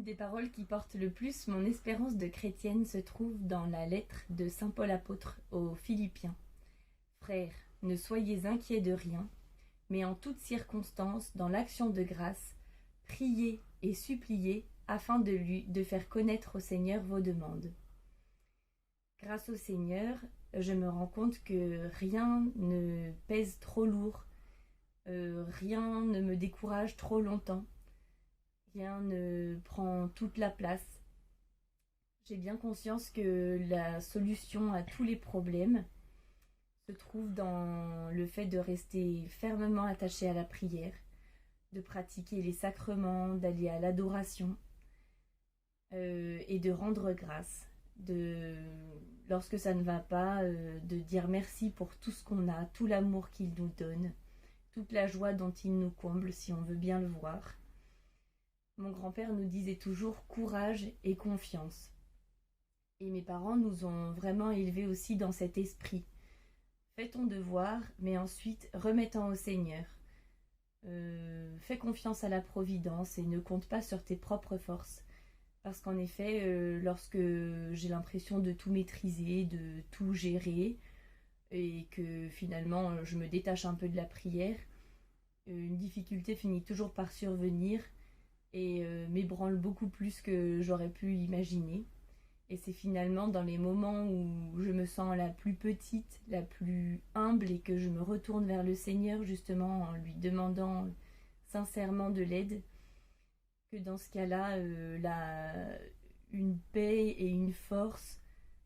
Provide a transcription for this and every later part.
L'une des paroles qui porte le plus mon espérance de chrétienne se trouve dans la lettre de saint Paul apôtre aux Philippiens. Frères, ne soyez inquiets de rien, mais en toutes circonstances, dans l'action de grâce, priez et suppliez afin de faire connaître au Seigneur vos demandes. Grâce au Seigneur, je me rends compte que rien ne pèse trop lourd, rien ne me décourage trop longtemps. Rien ne prend toute la place. J'ai bien conscience que la solution à tous les problèmes se trouve dans le fait de rester fermement attaché à la prière, de pratiquer les sacrements, d'aller à l'adoration et de rendre grâce. Lorsque ça ne va pas, de dire merci pour tout ce qu'on a, tout l'amour qu'il nous donne, toute la joie dont il nous comble si on veut bien le voir. Mon grand-père nous disait toujours courage et confiance. Et mes parents nous ont vraiment élevés aussi dans cet esprit. Fais ton devoir, mais ensuite remets-en au Seigneur. Fais confiance à la providence et ne compte pas sur tes propres forces. Parce qu'en effet, lorsque j'ai l'impression de tout maîtriser, de tout gérer, et que finalement je me détache un peu de la prière, une difficulté finit toujours par survenir et m'ébranle beaucoup plus que j'aurais pu imaginer. Et c'est finalement dans les moments où je me sens la plus petite, la plus humble et que je me retourne vers le Seigneur justement en lui demandant sincèrement de l'aide, que dans ce cas-là, une paix et une force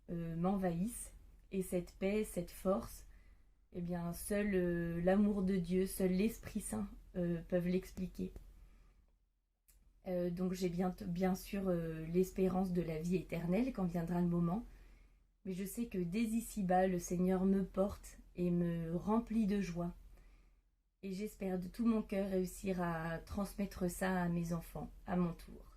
m'envahissent. Et cette paix, cette force, eh bien, seul l'amour de Dieu, seul l'Esprit Saint peuvent l'expliquer. Donc j'ai bien sûr l'espérance de la vie éternelle quand viendra le moment, mais je sais que dès ici-bas, le Seigneur me porte et me remplit de joie. Et j'espère de tout mon cœur réussir à transmettre ça à mes enfants, à mon tour.